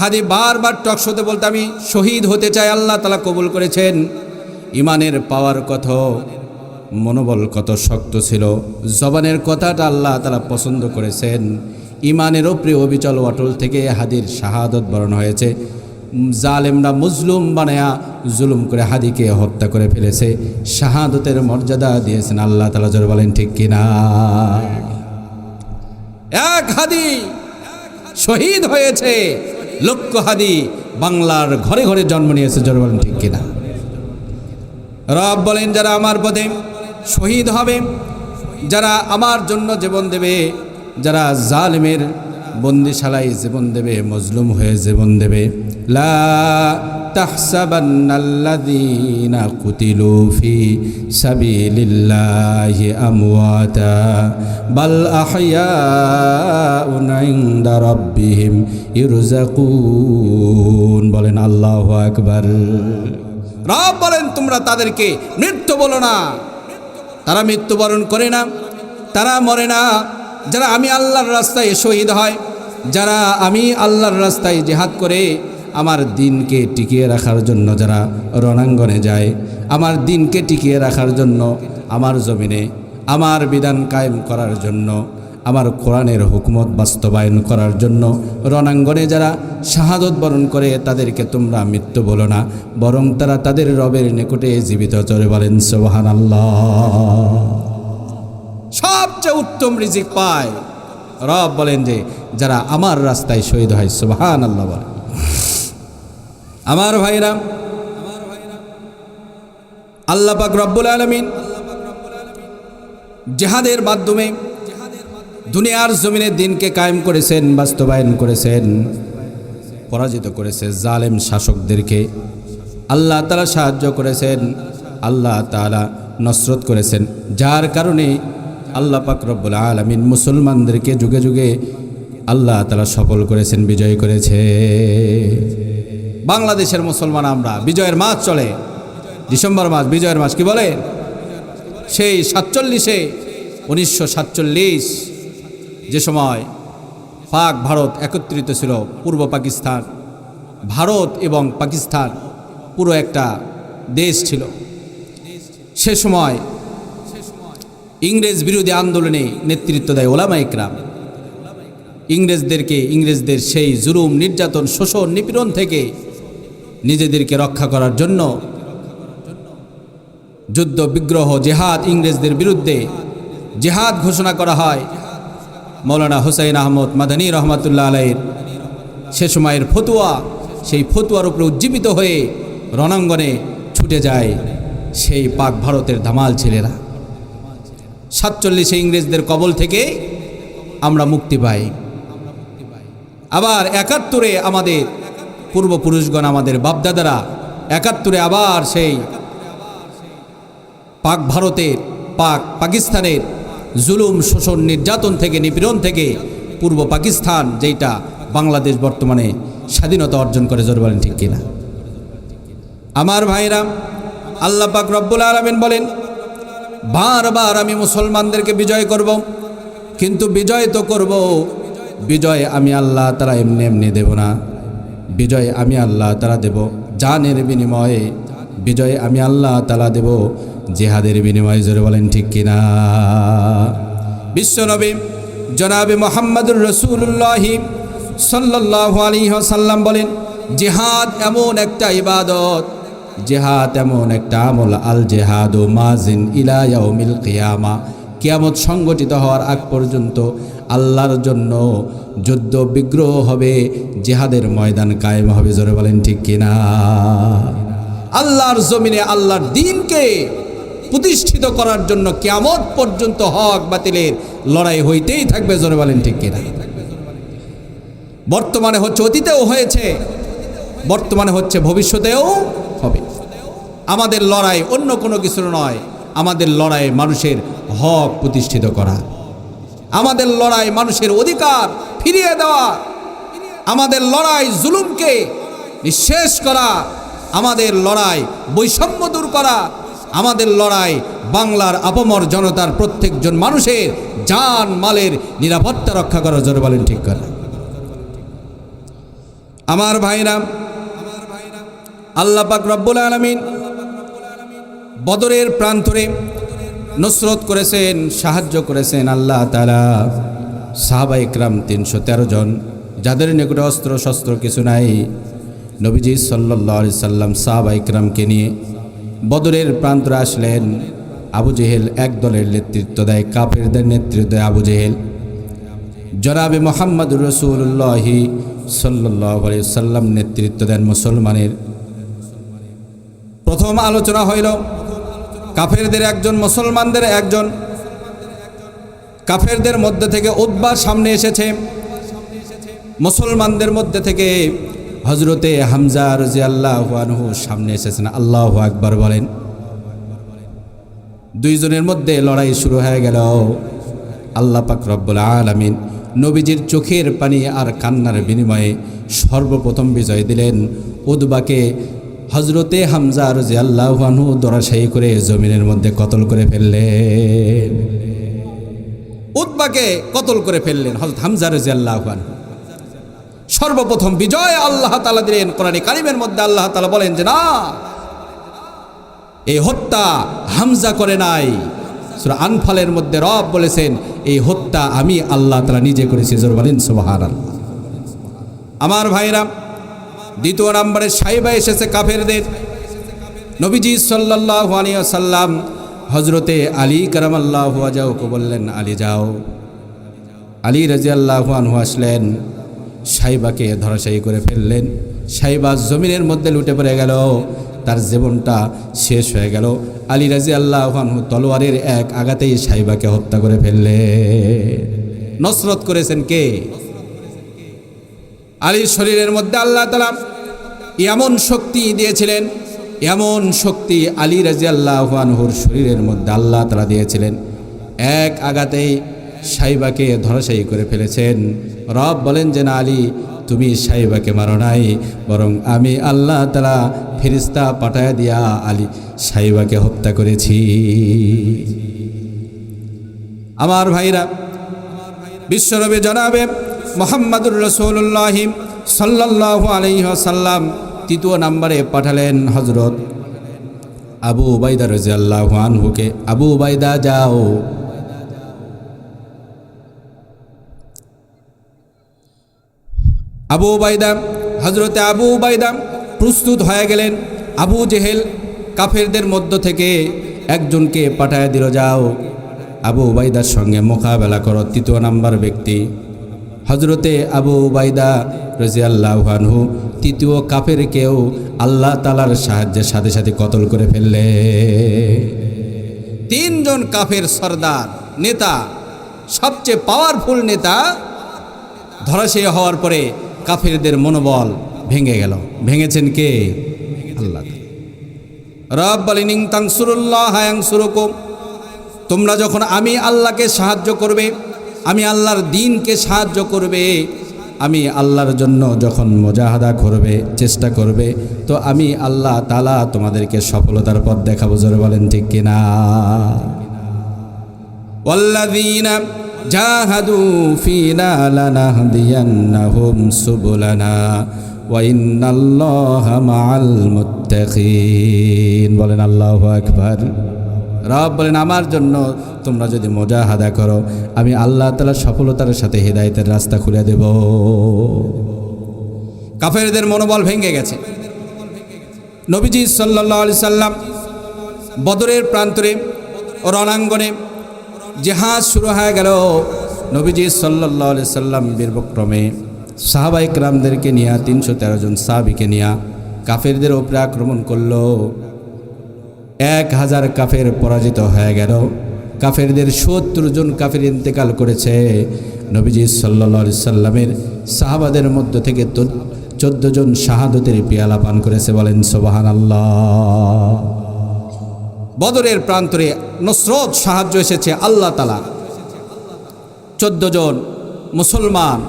হাদি বারবার টকশোতে বলতে আমি শহীদ হতে চাই, আল্লাহ তাআলা কবুল করেছেন। ইমানের পাওয়ার কত, মনোবল কত শক্ত ছিল, জবানের কথাটা আল্লাহ তাআলা পছন্দ করেছেন। ইমানের ওপরে অবিচল অটল থেকে হাদির শাহাদত বরণ হয়েছে। জালেমরা মজলুম বানায়া জুলুম করে হাদিকে হত্যা করে ফেলেছে, শাহাদতের মর্যাদা দিয়েছেন আল্লাহ তাআলা। জোরে বলেন ঠিক কিনা? এক হাদি শহীদ হয়েছে, লক্ষ হাদি বাংলার ঘরে ঘরে জন্ম নিয়েছে। জোরে বলেন ঠিক কিনা? রব বলেন, যারা আমার পথে শহীদ হবে, যারা আমার জন্য জীবন দেবে, যারা জালেমের বন্দিশালায় জীবন দেবে, মজলুম হয়ে জীবন দেবে, লা তাহসাবান্নাল্লাযীনা কুতিলু ফি সাবিলিল্লাহি আমওয়াতা বাল আহইয়াউন ইনদা রাব্বিহিম ইরযাকুন। বলেন আল্লাহু আকবার। রব বলেন, তোমরা তাদেরকে মৃত্যু বলো না, তারা মৃত্যুবরণ করে না, তারা মরে না। যারা আমি আল্লাহর রাস্তায় শহীদ হয়, যারা আমি আল্লাহর রাস্তায় জিহাদ করে আমার দিনকে টিকিয়ে রাখার জন্য যারা রণাঙ্গনে যায়, আমার দিনকে টিকিয়ে রাখার জন্য, আমার জমিনে আমার বিধান কায়েম করার জন্য, আমার কোরআনের হুকুমত বাস্তবায়ন করার জন্য রণাঙ্গনে যারা শাহাদত বরণ করে, তাদেরকে তোমরা মৃত্যু বলো না, বরং তারা তাদের রবের নিকটে জীবিত। চলে বলেন সুবহানাল্লাহ। সবচেয়ে উত্তম রিজিক পায়। রব বলেন যে যারা আমার রাস্তায় শহীদ হয়। সুবহানাল্লাহ বলেন। আমার ভাইরা, আল্লাহ পাক রব্বুল আলামিন জিহাদের মাধ্যমে দুনিয়ার জমিনে দিনকে কায়েম করেছেন, বাস্তবায়ন করেছেন, পরাজিত করেছে জালেম শাসকদেরকে। আল্লাহ তাআলা সাহায্য করেছেন, আল্লাহ তাআলা নসরত করেছেন, যার কারণে আল্লাহ পাক রব্বুল আলামিন মুসলমানদেরকে যুগে যুগে আল্লাহ তাআলা সফল করেছেন, বিজয় করেছে। বাংলাদেশের মুসলমান আমরা, বিজয়ের মাস চলে, ডিসেম্বর মাস বিজয়ের মাস। কি বলে? সেই 1947 যে সময় পাক ভারত একত্রিত ছিল, পূর্ব পাকিস্তান, ভারত এবং পাকিস্তান পুরো একটা দেশ ছিল। সে সময় ইংরেজ বিরোধী আন্দোলনে নেতৃত্ব দেয় ওলামায়ে কেরাম। ইংরেজদের সেই জুলুম, নির্যাতন, শোষণ, নিপীড়ন থেকে নিজেদেরকে রক্ষা করার জন্য যুদ্ধ বিগ্রহ, জেহাদ, ইংরেজদের বিরুদ্ধে জেহাদ ঘোষণা করা হয়। মৌলানা হুসাইন আহমদ মাদানী রহমাতুল্লাহ আলাইহির সে সময়ের ফতুয়া, সেই ফতুয়ার উপরে উজ্জীবিত হয়ে রণাঙ্গনে ছুটে যায় সেই পাক ভারতের ধামাল ছেলেরা। 47 ইংরেজদের কবল থেকে আমরা মুক্তি পাই। আবার 71 আমাদের পূর্বপুরুষগণ, আমাদের বাপদাদারা 71 আবার সেই পাক ভারতের, পাকিস্তানের জুলুম, শোষণ, নির্যাতন থেকে, নিপীড়ন থেকে পূর্ব পাকিস্তান, যেটা বাংলাদেশ বর্তমানে স্বাধীনতা অর্জন করে। জোরে বলেন ঠিক কিনা? আমার ভাইরা, আল্লাহ পাক রব্বুল আলামিন বলেন, বারবার আমি মুসলমানদেরকে বিজয় করব, কিন্তু বিজয় তো করব, বিজয় আমি আল্লাহ তাআলা এমনি এমনি দেব না। বিজয় আমি আল্লাহ তাআলা দেব জানের বিনিময়ে, বিজয় আমি আল্লাহ তাআলা দেব জিহাদের বিনিময়ে। জোরে বলেন ঠিক কিনা? বিশ্বনবী জনাবে মুহাম্মদুর রাসূলুল্লাহ সাল্লাল্লাহু আলাইহি ওয়াসাল্লাম বলেন, জিহাদ এমন একটা ইবাদত, জিহাদ এমন একটা আমল, আল জিহাদু মাজিন ইলা ইয়াউমিল কিয়ামা, কিয়ামত সংগঠিত হওয়ার আগ পর্যন্ত আল্লাহর জন্য যুদ্ধ বিগ্রহ হবে, জিহাদের ময়দান কায়েম হবে। জোরে বলেন ঠিক কিনা? আল্লাহর জমিনে আল্লাহর দ্বীনকে প্রতিষ্ঠিত করার জন্য কিয়ামত পর্যন্ত হক বাতিলের লড়াই হইতেই থাকবে। জোরে বলেন ঠিক কিনা? বর্তমানে হচ্ছে, অতীতেও হয়েছে, বর্তমানে হচ্ছে, ভবিষ্যতেও হবে। আমাদের লড়াই অন্য কোনো কিছু নয়, আমাদের লড়াই মানুষের হক প্রতিষ্ঠিত করা, আমাদের লড়াই মানুষের অধিকার ফিরিয়ে দেওয়া, আমাদের লড়াই জুলুমকে নিঃশেষ করা, আমাদের লড়াই বৈষম্য দূর করা, আমাদের লড়াই বাংলার আপামর জনতার প্রত্যেকজন মানুষের জান মালের নিরাপত্তা রক্ষা করা। জোরে বলেন ঠিক করা? আমার ভাইরা, আল্লাহ পাক রব্বুল আলামিন বদরের প্রান্তরে নুসরত করেছেন, সাহায্য করেছেন আল্লাহ তাআলা। সাহাবা ইকরাম 313 জন, যাদের নিকটে অস্ত্র শস্ত্র কিছু নাই, নবীজি সাল্লাল্লাহু আলাইহি সাল্লাম সাহাবা ইকরামকে নিয়ে বদরের প্রান্তরে আসলেন। আবু জেহেল এক দলের নেতৃত্ব দেয়, কাফেরদের নেতৃত্ব দেয় আবু জেহেল। জনাবে মুহাম্মদুর রাসূলুল্লাহ সাল্লাল্লাহু আলাইহি সাল্লাম নেতৃত্ব দেন মুসলমানের। প্রথম আলোচনা হইল কাফেরদের একজন, মুসলমানদের একজন। কাফেরদের মধ্যে থেকে উতবা সামনে এসেছে, মুসলমানদের মধ্যে থেকে হযরতে হামজা রাদিয়াল্লাহু আনহু সামনে এসেছেন। আল্লাহু আকবার বলেন। দুইজনের মধ্যে লড়াই শুরু হয়ে গেল। আল্লাহ পাক রব্বুল আলামিন নবীজির চোখের পানি আর কান্নার বিনিময়ে সর্বপ্রথম বিজয় দিলেন উতবাকে। হযরতে হামজা রাদিয়াল্লাহু আনহু ধরাশায়ী করে জমিনের মধ্যে কতল করে ফেললেন। উতবাকে কতল করে ফেললেন হযরত হামজা রাদিয়াল্লাহু আনহু। সর্বপ্রথম বিজয় আল্লাহ তাআলা দিলেন। কোরআনে কারিমের মধ্যে আল্লাহ তাআলা বলেন যে না, এই হত্যা হামজা করে নাই। সূরা আনফালের মধ্যে রব বলেছেন এই হত্যা আমি আল্লাহ তাআলা নিজে করেছি। জোরে বলেন সুবহানাল্লাহ। আমার ভাইরা, দ্বিতীয় নম্বরে সাইবা এসেছে কাফেরদের। নবীজি সাল্লাল্লাহু আলাইহি ওয়াসাল্লাম হযরতে আলী কারামাল্লাহু ওয়াজহুকে বললেন, আলী যাও। আলী রাদিয়াল্লাহু আনহু আসলেন, সাইবাকে ধরাশায়ী করে ফেললেন। সাইবা জমিনের মধ্যে লুটে পড়ে গেল, তার জীবনটা শেষ হয়ে গেল। আলী রাদিয়াল্লাহু আনহু তলোয়ারের এক আঘাতেই সাইবাকে হত্যা করে ফেললেন। নসরত করেছেন কে? আলীর শরীরের মধ্যে আল্লাহ তাআলা এমন শক্তি দিয়েছিলেন, এমন শক্তি আলী রাদিয়াল্লাহু আনহুর শরীরের মধ্যে আল্লাহ তাআলা দিয়েছিলেন, এক আঘাতেই সাইবাকে ধরাশায়ী করে ফেলেছেন। রব বলেন যে না আলী, তুমি সাইবাকে মারো নাই, বরং আমি আল্লাহ তাআলা ফেরেশতা পাঠায়া দিয়া আলী সাইবাকে হত্যা করেছি। আমার ভাইরা, বিশ্বনবী জনাবে মুহাম্মদুর রাসূলুল্লাহ সাল্লাল্লাহু আলাইহি ওয়াসাল্লাম তৃতীয় নম্বরে পাঠালেন হযরত আবু উবাইদা রাদিয়াল্লাহু আনহুকে। আবু উবাইদা যাও। আবু উবাইদা, হযরতে আবু উবাইদা প্রস্তুত হয়ে গেলেন। আবু জেহেল কাফেরদের মধ্য থেকে একজনকে পাঠায় দিল, যাও আবু উবাইদার সঙ্গে মোকাবেলা করো। তৃতীয় নাম্বার ব্যক্তি হযরতে আবু উবাইদা রাদিয়াল্লাহু আনহু তৃতীয় কাফেরকেও আল্লাহ তাআলার সাহায্যের সাথে সাথে কতল করে ফেললে। তিনজন কাফের সরদার নেতা, সবচেয়ে পাওয়ারফুল নেতা ধরাশায়ী হওয়ার পরে কাফেরদের মনোবল ভেঙে গেল। ভেঙেছেন কে? আল্লাহ। রব বলেন ইন তানসুরুল্লাহ ইয়ানসুরুকুম, তোমরা যখন আমি আল্লাহকে সাহায্য করবে, আমি আল্লাহর দ্বীনকে সাহায্য করবে, আমি আল্লাহর জন্য যখন মুজাহাদা করবে, চেষ্টা করবে, তো আমি আল্লাহ তাআলা তোমাদেরকে সফলতার পথ দেখাবো। জোরে বলেন ঠিক কিনা? ওয়াল্লাযীনা জাহাদু ফিনা লানাহদিয়ান্নাহুম সুবুলানা ওয়া ইন্নাল্লাহা মাআল মুত্তাকিন। বলেন আল্লাহু আকবার। রব বলেন আমার জন্য তোমরা যদি মুজাহাদা করো, আমি আল্লাহ তাআলা সফলতার সাথে হেদায়েতের রাস্তা খুলে দেব। কাফেরদের মনোবল ভেঙে গেছে। নবীজি সাল্লাল্লাহু আলাইহি সাল্লাম বদরের প্রান্তরে রণাঙ্গনে জিহাদ শুরু হয়ে গেল। নবীজি সাল্লাল্লাহু আলাইহি সাল্লাম বীরবিক্রমে সাহাবায়ে কেরামদেরকে নিয়ে 313 জন সাহাবীকে নিয়ে কাফেরদের উপরে আক্রমণ করল। 1000 কাফের পরাজিত হয়ে গেল। কাফেরদের 70 জন কাফের ইন্তেকাল করেছে। নবীজি সাল্লাল্লাহু আলাইহি সাল্লামের সাহাবাদের মধ্য থেকে 14 জন শাহাদতের পেয়ালা পান করেছে। বলেন সুবহানাল্লাহ। বদরের প্রান্তরে নসরত সাহায্য এসেছে আল্লাহ তাআলা। 14 জন মুসলমান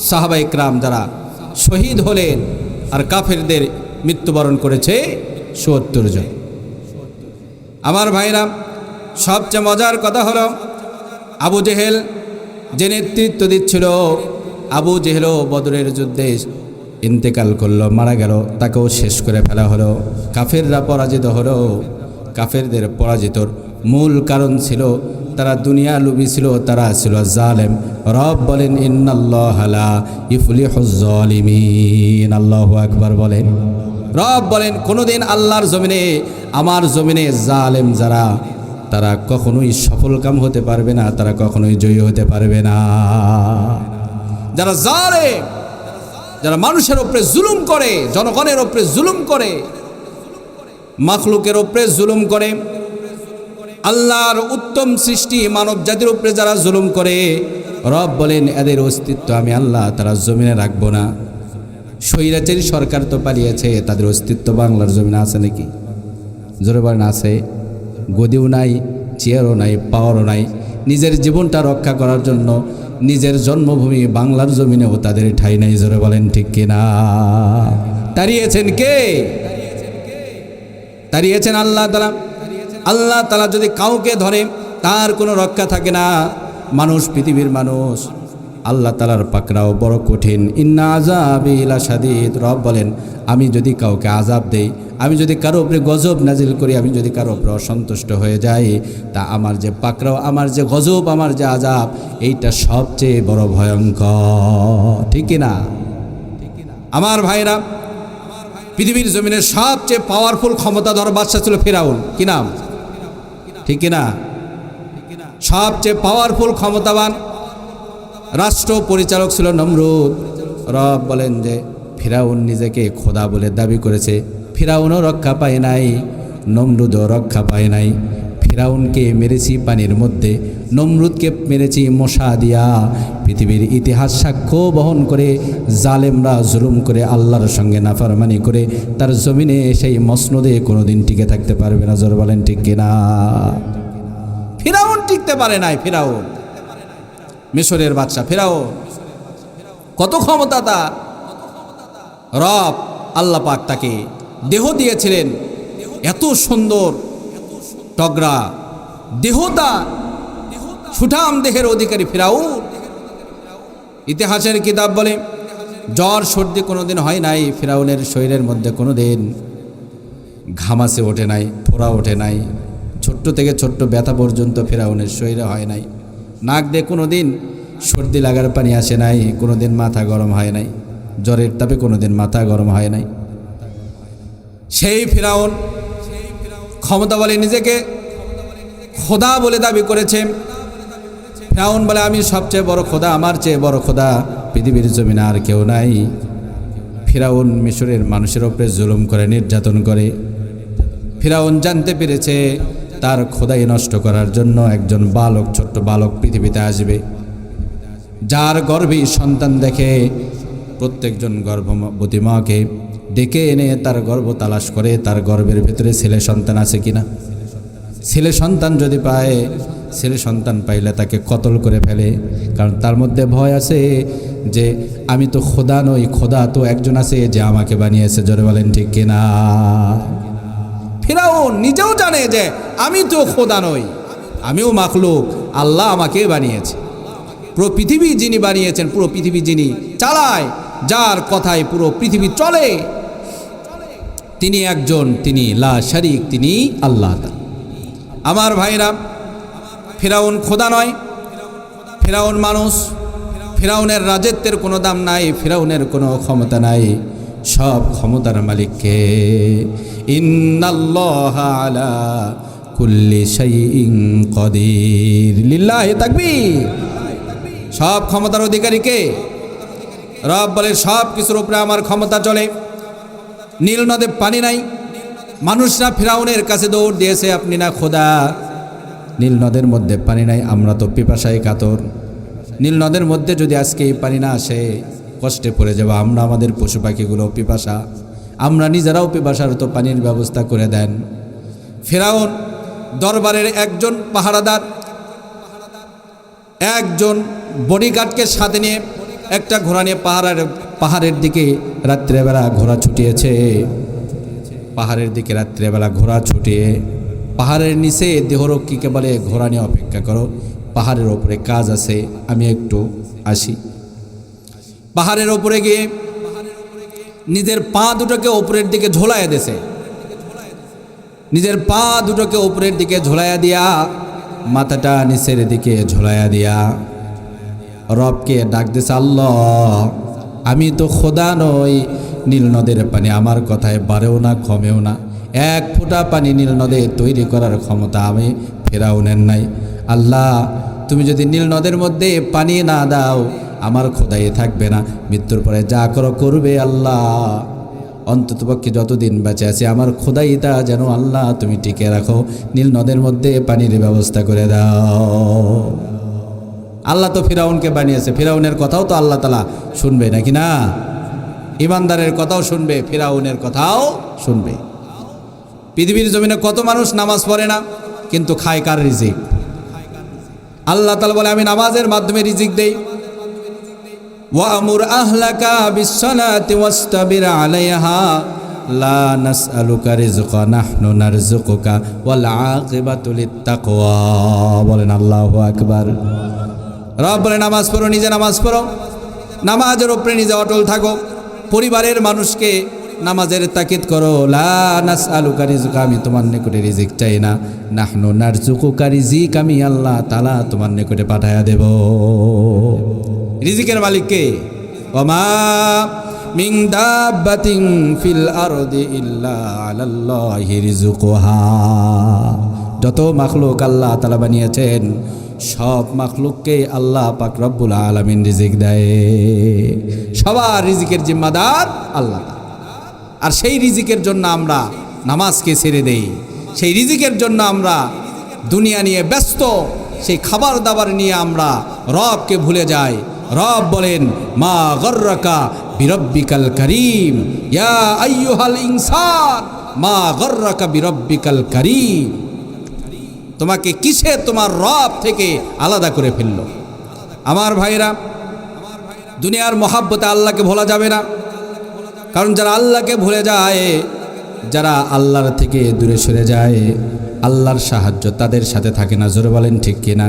সাহাবায়ে কেরাম যারা শহীদ হলেন, আর কাফেরদের মৃত্যুবরণ করেছে 70 জন। আমার ভাইরা, সবচেয়ে মজার কথা হলো আবু জেহেল যে নেতৃত্ব দিচ্ছিল, আবু জেহেলও বদরের যুদ্ধে ইন্তেকাল করলো, মারা গেল, তাকেও শেষ করে ফেলা হলো। কাফেররা পরাজিত হলো। কাফেরদের পরাজিতর মূল কারণ ছিল তারা দুনিয়া লুবি ছিল, তারা ছিল জালেম। রব বলেন ইন্নাল্লাহা লা ইফলিহুজ জালিমিন। আল্লাহু আকবার বলেন। রব বলেন কোনোদিন আল্লাহর জমিনে, আমার জমিনে জালেম যারা, তারা কখনোই সফলকাম হতে পারবে না, তারা কখনোই জয়ী হতে পারবে না। যারা জালেম, যারা মানুষের উপরে জুলুম করে, জনগণের উপরে জুলুম করে, মাখলুকের উপরে জুলুম করে, আল্লাহর উত্তম সৃষ্টি মানব জাতির উপরে যারা জুলুম করে, রব বলেন এদের অস্তিত্ব আমি আল্লাহ তারা জমিনে রাখবো না। স্বৈরাচারী সরকার তো পালিয়েছে, তাদের অস্তিত্ব বাংলার জমিনে আছে নাকি? জোরে বলেন আছে? গদিও নাই, চেয়ারও নাই, পাওয়ারও নাই। নিজের জীবনটা রক্ষা করার জন্য নিজের জন্মভূমি বাংলার জমিনেও তাদের ঠাঁই নাই। জোরে বলেন ঠিক কিনা? তাড়িয়েছেন কে? তাড়িয়েছেন আল্লাহ তাআলা। আল্লাহ তাআলা যদি কাউকে ধরে তার কোনো রক্ষা থাকে না। মানুষ, পৃথিবীর মানুষ, আল্লাহ তাআলার পাকড়াও বড় কঠিন। ইন্না আযাবি লাশাদীদ। রব বলেন আমি যদি কাউকে আযাব দেই, আমি যদি কারো উপরে গজব নাজিল করি, আমি যদি কারো উপরে অসন্তুষ্ট হয়ে যাই, তা আমার যে পাকড়াও, আমার যে গজব, আমার যে আযাব, এইটা সবচেয়ে বড় ভয়ঙ্কর। ঠিক না আমার ভাইরা? পৃথিবীর জমিনের সবচেয়ে পাওয়ারফুল ক্ষমতাধর বাদশা ছিল ফিরাউন। কি নাম? ঠিক না? সবচেয়ে পাওয়ারফুল ক্ষমতাবান রাষ্ট্র পরিচালক ছিল নমরুদ। রব বলেন যে ফিরাউন নিজেকে খোদা বলে দাবি করেছে, ফিরাউনও রক্ষা পায় নাই, নমরুদও রক্ষা পায় নাই। ফিরাউনকে মেরেছি পানির মধ্যে, নমরুদকে মেরেছি মশা দিয়া। পৃথিবীর ইতিহাস সাক্ষ্য বহন করে জালেমরা জুলুম করে আল্লাহর সঙ্গে নাফরমানি করে তার জমিনে সেই মসনদে কোনোদিন টিকে থাকতে পারবে না। জোর বলেন ঠিক কিনা? ফিরাউন টিকতে পারে নাই। ফিরাউন, মিশরের বাদশা ফিরাউন, কত ক্ষমতা তার! রব আল্লাহ পাক তাকে দেহ দিয়েছিলেন, এত সুন্দর টগরা দেহতা, সুঠাম দেহের অধিকারী ফিরাউন। ইতিহাসের কিতাব বলে জ্বর সর্দি কোনোদিন হয় নাই ফিরাউনের শরীরের মধ্যে, কোনোদিন ঘামাসে ওঠে নাই, ফোড়া ওঠে নাই, ছোট্ট থেকে ছোট্ট ব্যথা পর্যন্ত ফিরাউনের শরীরে হয় নাই। নাক দিয়ে কোনোদিন সর্দি লাগার পানি আসে নাই, কোনোদিন মাথা গরম হয় নাই, জ্বরের তাপে কোনোদিন মাথা গরম হয় নাই। সেই ফিরাউন ক্ষমতা বলে নিজেকে খোদা বলে দাবি করেছে। ফিরাউন বলে আমি সবচেয়ে বড় খোদা, আমার চেয়ে বড় খোদা পৃথিবীর জমিনে আর কেউ নাই। ফিরাউন মিশরের মানুষের উপরে জুলুম করে, নির্যাতন করে। ফিরাউন জানতে পেরেছে তার খোদাই নষ্ট করার জন্য একজন বালক, ছোট্ট বালক পৃথিবীতে আসবে, যার গর্ভে সন্তান দেখে প্রত্যেকজন গর্ভবতী মাকে ডেকে এনে তার গর্ভ তালাশ করে, তার গর্ভের ভেতরে ছেলে সন্তান আছে কিনা। ছেলে সন্তান যদি পায়, ছেলে সন্তান পাইলে তাকে কতল করে ফেলে, কারণ তার মধ্যে ভয় আছে যে আমি তো খোদা নই, খোদা তো একজন আছে যে আমাকে বানিয়েছে। জোরে বলেন ঠিক কিনা? ফিরাউন নিজেও জানে যে আমি তো খোদা নই, আমিও মাখলুক, আল্লাহ আমাকে বানিয়েছে। পুরো পৃথিবী যিনি বানিয়েছেন, পুরো পৃথিবী যিনি চালায়, যার কথায় পুরো পৃথিবী চলে, তিনি একজন, তিনি লা শারিক, তিনি আল্লাহ। আমার ভাইরা, ফিরাউন খোদা নয়, ফিরাউন মানুষ। ফিরাউনের রাজত্বের কোনো দাম নাই, ফিরাউনের কোনো ক্ষমতা নাই। সব ক্ষমতার মালিককে। ইন্নাল্লাহা আলা কুল্লি শাইইন কাদির। লিল্লাহি তাকবীর। সব ক্ষমতার অধিকারীকে। রব বলে সব কিছুর উপরে আমার ক্ষমতা চলে। নীল নদে পানি নাই, মানুষরা ফিরাউনের কাছে দৌড় দিয়েছে, আপনি না খোদা। নীল নদের মধ্যে পানি নাই, আমরা তো পিপাসায় কাতর। নীল নদের মধ্যে যদি আজকে এই পানি না আসে, কষ্টে পড়ে যাব আমরা, আমাদের পশু পাখিগুলো পিপাসা, আমরা নিজেরাও পিপাসার, তো পানির ব্যবস্থা করে দেন। ফিরাউন দরবারের একজন পাহারাদার, একজন বডিগার্ডকে সাথে নিয়ে একটা ঘোড়া নিয়ে পাহাড়ের দিকে রাত্রেবেলা ঘোড়া ছুটিয়েছে। পাহাড়ের দিকে রাত্রেবেলা ঘোড়া ছুটিয়ে পাহাড়ের নিচে দেহরক্ষীকে বলে ঘোড়া নিয়ে অপেক্ষা করো, পাহাড়ের ওপরে কাজ আছে, আমি একটু আসি। পাহাড়ের ওপরে গিয়ে নিজের পা দুটোকে উপরের দিকে ঝোলাইয়া দিয়েছে, নিজের পা দুটোকে উপরের দিকে ঝোলাইয়া দিয়া মাথাটা নিচের দিকে ঝোলাইয়া দিয়া রবকে ডাক দিছে, আল্লাহ আমি তো খোদা নই, নীল নদের পানি আমার কথায় বাড়েও না কমেও না, এক ফোঁটা পানি নীল নদে তৈরি করার ক্ষমতা আমি ফেরাউনের নাই। আল্লাহ তুমি যদি নীল নদের মধ্যে পানি না দাও আমার খোদাই থাকবে না, মৃত্যুর পরে যা করো করবে আল্লাহ, অন্ততপক্ষে যতদিন বেঁচে আছে আমার খোদাইটা যেন আল্লাহ তুমি টিকে রাখো, নীল নদের মধ্যে পানির ব্যবস্থা করে দাও। আল্লাহ তো ফিরাউনকে বানিয়েছে, ফিরাউনের কথাও তো আল্লাহ তাআলা শুনবে নাকি না? ইমানদারের কথাও শুনবে, ফিরাউনের কথাও শুনবে। পৃথিবীর জমিনে কত মানুষ নামাজ পড়ে না কিন্তু খায় কার রিজিক? আল্লাহ তাআলা বলে আমি নামাজের মাধ্যমে রিজিক দেই। ওয়ামুর আহলাকা বিসসালাতি ওয়াসতাবির আলাইহা লা নাসআলুকা রিজকা নাহনু নারযুকুকা ওয়াল আকিবাতু লিত্তাকওয়া। বলেন আল্লাহু আকবার। রব বলে নামাজ পড়ো, নিজে নামাজ পড়ো, নামাজের উপরে নিজে অটল থাকো, পরিবারের মানুষকে নামাজের তাকিদ করো। লা নাসআলুকা রিজকা, আমি তোমার নিকটে রিজিক চাই না, নাহনু নারযুকুকা, রিজিক আমি আল্লাহ তাআলা তোমার নিকটে পাঠায়া দেব। রিজিকের মালিক কে? ওমা মিন দাব্বাতিন ফিল আরদি ইল্লা আলাল্লাহি রিজকুহা। যত মাখলুক আল্লাহ তাআলা বানিয়েছেন সব মাখলুককে আল্লাহ পাক রব্বুল আলামিন রিজিক দেয়, সবার রিজিকের জিম্মাদার আল্লাহ। আর সেই রিজিকের জন্য আমরা নামাজকে ছেড়ে দেই, সেই রিজিকের জন্য আমরা দুনিয়া নিয়ে ব্যস্ত, সেই খাবার দাবার নিয়ে আমরা রবকে ভুলে যাই। রব বলেন মা গর্রাকা বিরব্বিকাল করিম, ইয়া আইয়ুহাল ইনসান মা গর্রাকা বিরব্বিকাল করিম। তোমাকে কিসে তোমার রব থেকে আলাদা করে ফেললো? আমার ভাইরা, দুনিয়ার মহাব্বতে আল্লাহকে ভোলা যাবে না, কারণ যারা আল্লাহকে ভুলে যায়, যারা আল্লাহর থেকে দূরে সরে যায়, আল্লাহর সাহায্য তাদের সাথে থাকে না। জোরে বলেন ঠিক কিনা?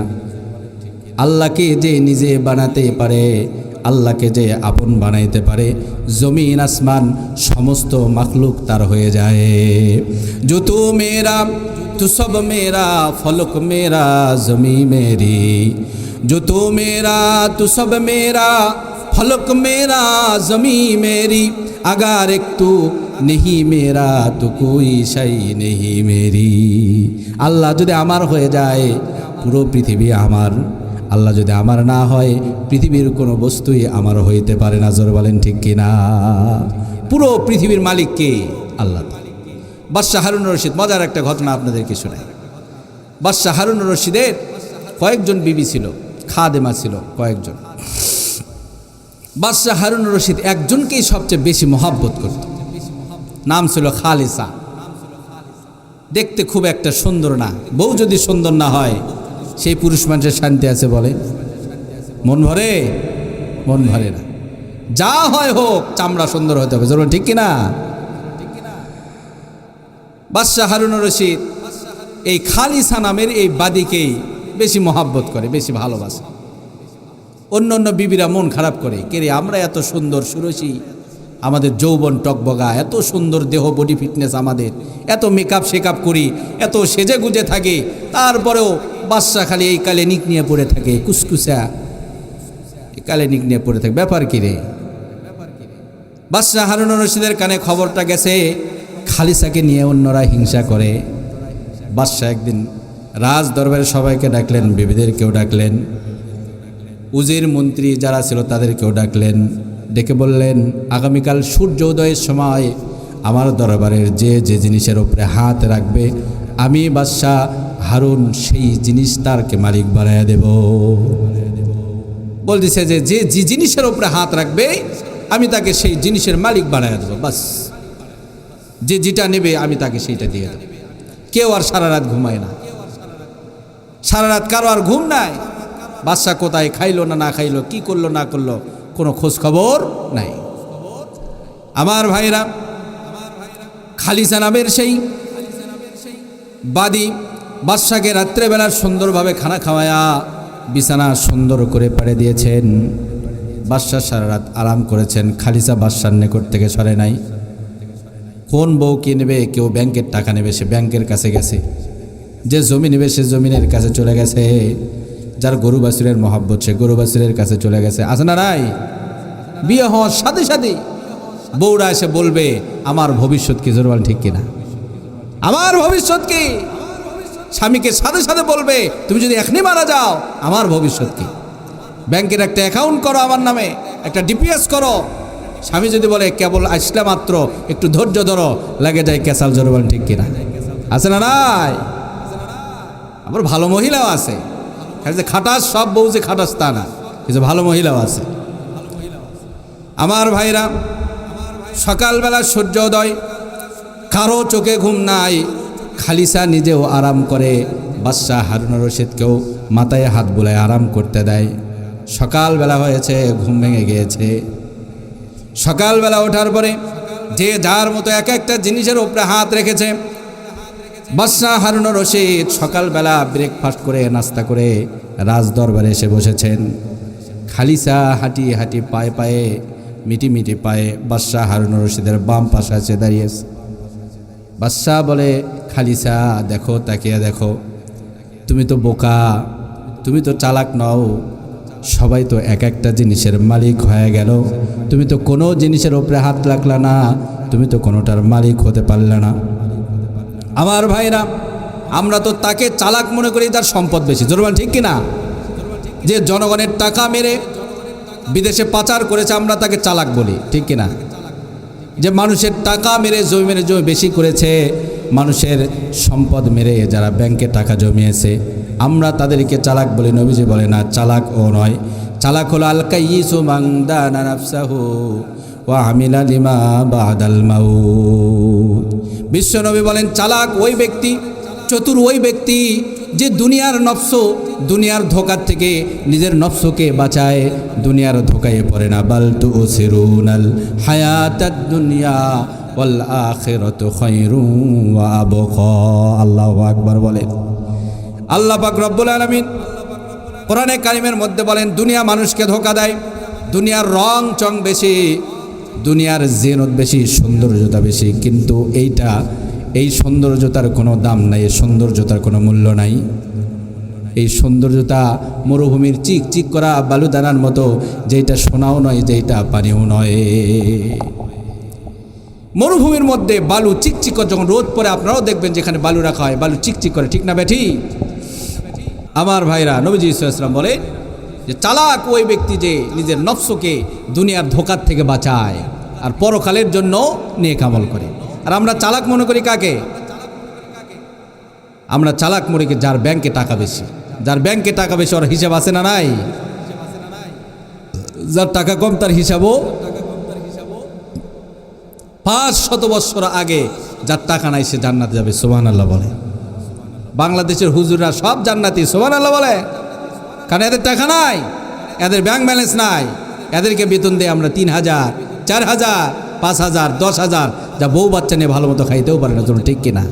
আল্লাহকে যে নিজে বানাতে পারে, আল্লাহকে যে আপন বানাইতে পারে, জমিন আসমান সমস্ত মাখলুক তার হয়ে যায়। जो तू मेरा तू सब मेरा, फलक मेरा जमी मेरी, जो तू मेरा तू सब मेरा, फलक मेरा जमी मेरी, अगर एक तू नहीं मेरा तो कोई शै नहीं मेरी। আল্লাহ যদি আমার হয়ে যায় পুরো পৃথিবী আমার, আল্লাহ যদি আমার না হয় পৃথিবীর কোনো বস্তুই আমার হইতে পারে না। জোরে বলেন ঠিক কিনা? পুরো পৃথিবীর মালিক কে? আল্লাহ। বাদশাহ হারুন রশিদ, মজার একটা ঘটনা আপনাদেরকে শোনাই। বাদশাহ হারুন রশিদের কয়েকজন বিবি ছিল, খাদেমা ছিল কয়েকজন। বাদশাহ হারুন রশিদ একজনকেই সবচেয়ে বেশি মহব্বত করত, নাম ছিল খালিসা। দেখতে খুব একটা সুন্দর না, বউ যদি সুন্দর না হয় সেই পুরুষ মানুষের শান্তি আছে বলে? মন ভরে? মন ভরে না। যা হয় হোক, চামড়া সুন্দর হতে হবে। জোর ঠিক কিনা? বাদশাহ হারুন রশিদ এই খালিসা নামের এই বাদীকেই বেশি মহাব্বত করে, বেশি ভালোবাসে। অন্য অন্য বিবিরা মন খারাপ করে, কে রে আমরা এত সুন্দর সুরসী, আমাদের যৌবন টকবগা, এত সুন্দর দেহ, বডি ফিটনেস, আমাদের এত মেকআপ শেকআপ করি, এত সেজে গুজে থাকে, তারপরেও বাদশা খালি এই কালে নিক নিয়ে পড়ে থাকে, কুসকুসা এই কালে নিক নিয়ে পড়ে থাকে, ব্যাপার কি রে? বাদশাহ হারুন রশিদের কানে খবরটা গেছে, খালিসাকে নিয়ে অন্যরা হিংসা করে। বাদশাহ একদিন রাজ দরবারে সবাইকে ডাকলেন, বিবিদেরকেও ডাকলেন, উজির মন্ত্রী যারা ছিল তাদেরকেও ডাকলেন, ডেকে বললেন আগামীকাল সূর্য উদয়ের সময় আমার দরবারের যে যে জিনিসের উপরে হাত রাখবে আমি বাদশাহ হারুন সেই জিনিস তারকে মালিক বানাইয়া দেব। বলতেছে যে যে যে জিনিসের উপরে হাত রাখবে আমি তাকে সেই জিনিসের মালিক বানাইয়া দেবো, বাস। যে যেটা নেবে আমি তাকে সেইটা দিয়ে দেব। কেউ আর সারা রাত ঘুমায় না, সারা রাত কারো আর ঘুম নাই। বাদশা কোথায় খাইলো না খাইলো, কি করলো না করলো, কোনো খোঁজ খবর নাই। আমার ভাইরা, খালিসা নামের সেই বাদী বাদশাকে রাত্রেবেলা সুন্দরভাবে খানা খাওয়ায়া বিছানা সুন্দর করে পাড়ে দিয়েছেন। বাদশাহ সারা রাত আরাম করেছেন, খালিসা বাদশার নিকট থেকে সরে নাই। কোন বউ কি নেবে, কেউ ব্যাংকের টাকা নেবে, সে ব্যাংকের কাছে গেছে, যে জমি নেবে সে জমিনের কাছে চলে গেছে, যার গরু বাছুরের মহব্বত সে গরু বাছুরের কাছে চলে গেছে। আছে না নাই? বিয়ে হওয়ার সাথে সাথে বউরা এসে বলবে আমার ভবিষ্যৎ কি, জোর বলেন ঠিক কিনা? আমার ভবিষ্যৎ কি? স্বামীকে সাথে সাথে বলবে তুমি যদি এখনই মারা যাও আমার ভবিষ্যৎ কি? ব্যাংকের একটা অ্যাকাউন্ট করো আমার নামে, একটা ডিপিএস করো। স্বামী যদি বলে কেবল আসলে মাত্র একটু ধৈর্য ধরো, লাগে যায় ক্যাসাল, জোর বলেন ঠিক কিনা? আছে না নাই? আবার ভালো মহিলাও আছে, যে খাটাস সব বউ যে খাটাস তা না, কিছু ভালো মহিলাও আছে। আমার ভাইরা, সকালবেলা সূর্যোদয়, কারো চোখে ঘুম নাই, খালিসা নিজেও আরাম করে, বাদশাহ হারুন রশিদকেও মাথায় হাত বুলায় আরাম করতে দেয়। সকালবেলা হয়েছে, ঘুম ভেঙে গিয়েছে। সকালবেলা ওঠার পরে যে যার মতো এক একটা জিনিসের উপরে হাত রেখেছে। বাদশাহ হারুন রশিদ সকালবেলা ব্রেকফাস্ট করে নাস্তা করে রাজ দরবারে এসে বসেছেন। খালিসা হাঁটি হাঁটি পায়ে পায়ে মিটি মিটি পায়ে বাদশাহ হারুন রশিদের বাম পাশে আছে দাঁড়িয়েছে। বাদশাহ বলে খালিসা দেখো, তাকিয়ে দেখো, তুমি তো বোকা, তুমি তো চালাক নও, সবাই তো এক একটা জিনিসের মালিক হয়ে গেল, তুমি তো কোনো জিনিসের ওপরে হাত রাখলা না, তুমি তো কোনোটার মালিক হতে পারলে না। আমার ভাইরা, আমরা তো তাকে চালাক মনে করি যার সম্পদ বেশি, জোরবান ঠিক কিনা? যে জনগণের টাকা মেরে বিদেশে পাচার করেছে আমরা তাকে চালাক বলি, ঠিক কিনা? যে মানুষের টাকা মেরে জমি বেশি করেছে, মানুষের সম্পদ মেরে যারা ব্যাংকে টাকা জমিয়েছে আমরা তাদেরকে চালাক বলি। নবীজি বলে না, চালাক ও নয়, চালাক হলো আল কাইয়িসু মান দানা নাফসাহু ওয়া আমিলা লিমা বাদাল মাউত। বিশ্বনবী বলেন চালাক ওই ব্যক্তি, চতুর ওই ব্যক্তি যে দুনিয়ার নফস, দুনিয়ার ধোকার থেকে নিজের নফসকে বাঁচায়, দুনিয়ার ধোকায় পড়ে না। বাল তুসিরুনাল হায়াতাদ দুনিয়া ওয়াল আখিরাতু খায়রুন ওয়া আবকা। আল্লাহু আকবার বলেন। আল্লাহ পাক রব্বুল আলামিন কোরআনে কারিমের মধ্যে বলেন দুনিয়া মানুষকে ধোকা দেয়, দুনিয়ার রং চং বেশি, দুনিয়ার জিনত বেশি, সৌন্দর্যতা বেশি, কিন্তু এই সৌন্দর্যতার কোনো দাম নাই, এই সৌন্দর্যতার কোনো মূল্য নাই। এই সৌন্দর্যতা মরুভূমির চিক চিক করা বালুদানার মতো, যেটা সোনাও নয়, যেটা পানিও নয়। মরুভূমির মধ্যে বালু চিকচিক করে, যখন রোদ পড়ে আপনারাও দেখবেন যেখানে বালু রাখা হয় বালু চিকচিক করে, ঠিক না বেঠি? আমার ভাইরা, নবীজি সাল্লাল্লাহু আলাইহি ওয়াসাল্লাম বলে যে চালাক ওই ব্যক্তি যে নিজের নফসকে দুনিয়ার ধোকার থেকে বাঁচায় আর পরকালের জন্য নেক আমল করে। আর আমরা চালাক মনে করি কাকে? আমরা চালাক মনে করি যার ব্যাংকে টাকা বেশি। যার ব্যাংকে টাকা বেশি ওর হিসাব আছে না নাই? যার টাকা কম তার হিসাবও 500 বছর আগে, যার টাকা নাই সে জান্নাতে যাবে, সুবহানাল্লাহ বলে। বাংলাদেশের হুজুররা সব জান্নাতি, সুবহানাল্লাহ বলে, কারণ এদের টাকা নাই, এদের ব্যাংক ব্যালেন্স নাই। এদেরকে বেতন দেয় আমরা 3000, 4000, 5000, 10,000, যা বউ বাচ্চা নিয়ে ভালো মতো খাইতেও পারে না, ঠিক কিনা?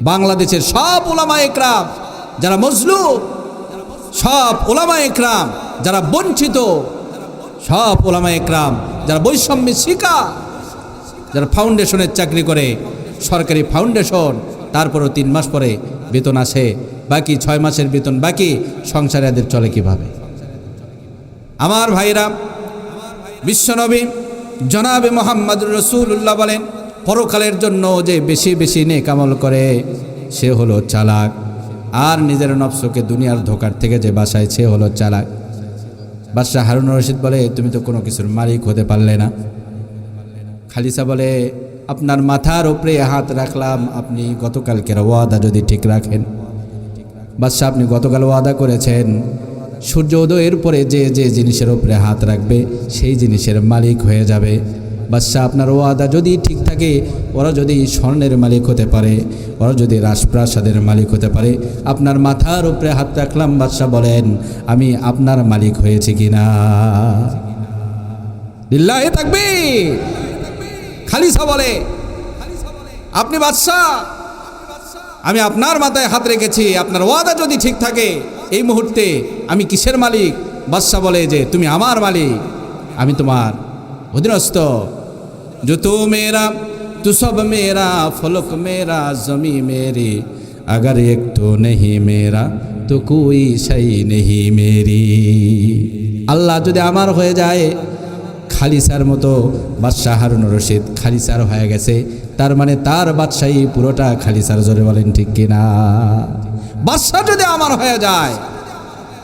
বাংলাদেশের সব উলামা একরাম যারা মজলুম, সব উলামা একরাম যারা বঞ্চিত, সব উলামা একরাম যারা বৈষম্যের শিকার, যারা ফাউন্ডেশনের চাকরি করে, সরকারি ফাউন্ডেশন, তারপরও 3 মাস পরে বেতন আসে, বাকি 6 মাসের বেতন বাকি, সংসারে এদের চলে কিভাবে? আমার ভাইরা, বিশ্বনবী জনাবে মুহাম্মদুর রাসূলুল্লাহ বলেন পরকালের জন্য যে বেশি বেশি নেক আমল করে সে হলো চালাক, আর নিজের নফসকে দুনিয়ার ধোকার থেকে যে বাঁচায় সে হলো চালাক। বাদশাহ হারুন রশিদ বলে তুমি তো কোনো কিছুর মালিক হতে পারলে না। খালিসা বলে আপনার মাথার উপরে হাত রাখলাম, আপনি গতকালকের ওয়াদা যদি ঠিক রাখেন। বাদশাহ আপনি গতকাল ওয়াদা করেছেন সূর্য উদয়ের পরে যে যে জিনিসের উপরে হাত রাখবে সেই জিনিসের মালিক হয়ে যাবে। বাদশাহ আপনার ওয়াদা যদি ঠিক থাকে, ওরা যদি স্বর্ণের মালিক হতে পারে, ওরা যদি রাজপ্রাসাদের মালিক হতে পারে, আপনার মাথার উপরে হাত রাখলাম। বাদশাহ বলেন আমি আপনার মালিক হয়েছি কিনা? লিল্লাহি তাকবীর। খালিসা বলে আপনি বাদশাহ, আমি আপনার মাথায় হাত রেখেছি, আপনার ওয়াদা যদি ঠিক থাকে এই মুহূর্তে আমি কিসের মালিক? বাদশা বলে যে তুমি আমার মালিক, আমি তোমার অধীনস্থ। जो तू मेरा तू सब मेरा फलक मेरा जमी मेरी अगर एक तो नहीं मेरा तो कोई शई नहीं मेरी। আল্লাহ যদি আমার হয়ে যায়, খালিসার মতো বাদশাহ হারুন রশিদ খালিসার হয়ে গেছে, তার মানে তার বাদশাহী পুরোটা খালিসার। জোরে বলেন ঠিক কিনা? বাদশাহ যদি আমার হয়ে যায়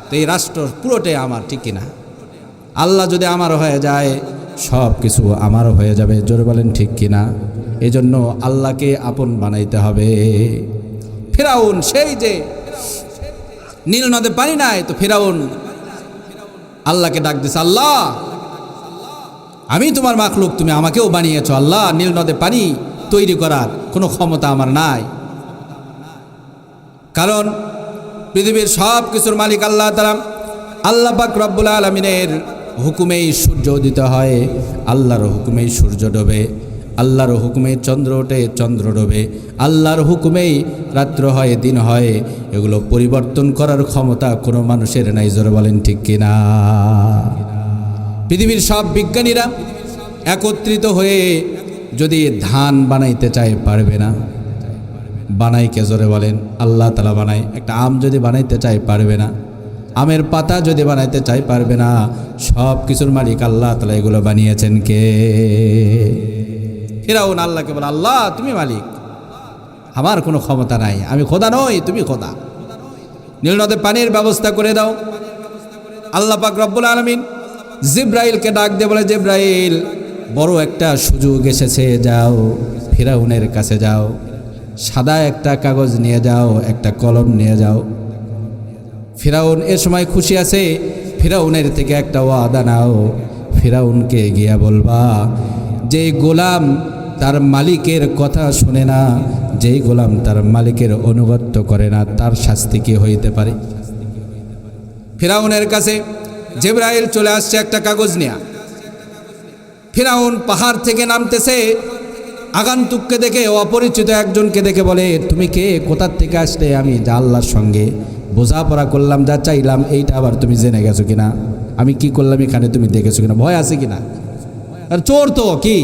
তো এই রাষ্ট্র পুরোটাই আমার, ঠিক কিনা? আল্লাহ যদি আমার হয়ে যায় সব কিছু আমার হয়ে যাবে। জোরে বলেন ঠিক কিনা? এই জন্য আল্লাহকে আপন বানাইতে হবে। ফিরাউন সেই যে নীল নদে পানি নাই, তো ফিরাউন আল্লাহকে ডাক দিছে, আল্লাহ আমি তোমার মাখলুক, তুমি আমাকেও বানিয়েছো। আল্লাহ নীল নদে পানি তৈরি করার কোনো ক্ষমতা আমার নাই, কারণ পৃথিবীর সব কিছুর মালিক আল্লাহ তাআলা। আল্লাহ পাক রব্বুল আলামিনের হুকুমেই সূর্য উদিত হয়, আল্লাহর হুকুমেই সূর্য ডোবে, আল্লাহর হুকুমে চন্দ্র ওঠে, চন্দ্র ডোবে, আল্লাহর হুকুমেই রাত্র হয়, দিন হয়। এগুলো পরিবর্তন করার ক্ষমতা কোনো মানুষের নাই। জোরে বলেন ঠিক কিনা? পৃথিবীর সব বিজ্ঞানীরা একত্রিত হয়ে যদি ধান বানাইতে চায় পারবে না। বানাই কে? জোরে বলেন আল্লাহ তাআলা বানায়। একটা আম যদি বানাইতে চায় পারবে না। আমের পাতা যদি বানাইতে চাই পারবে না। সব কিছুর মালিক আল্লাহ তাআলা। এগুলো বানিয়েছেন কে? ফিরাউন আল্লাহকে বলে, আল্লাহ তুমি মালিক, আমার কোনো ক্ষমতা নাই, আমি খোদা নই, তুমি খোদা। নীল নদে পানির ব্যবস্থা করে দাও। আল্লাহ পাক রব্বুল আলামিন জিব্রাইলকে ডাক দিয়ে বলে, জিব্রাইল বড় একটা সুযোগ এসেছে, যাও ফিরাউনের কাছে যাও, সাদা একটা কাগজ নিয়ে যাও, একটা কলম নিয়ে যাও। ফিরাউন এ সময় খুশি আছে, ফিরাউনের থেকে একটা ওয়াদা নাও। ফিরাউনকে গিয়া বলবা, যেই গোলাম তার মালিকের কথা শুনে না, যেই গোলাম তার মালিকের অনুগত্য করে না, তার শাস্তি কি হইতে পারে? ফিরাউনের কাছে জিবরাইল চলে আসছে একটা কাগজ নিয়ে। ফিরাউন পাহাড় থেকে নামতেছে, আগন্তুককে দেখে, অপরিচিত একজনকে দেখে বলে, তুমি কে, কোথার থেকে আসলে? আমি যা আল্লাহর সঙ্গে বোঝাপড়া করলাম, যা চাইলাম, এইটা আবার তুমি জেনে গেছো কিনা? আমি কি করলাম এখানে তুমি দেখেছো কিনা? ভয় আছে কিনা? আর চোর তো কি,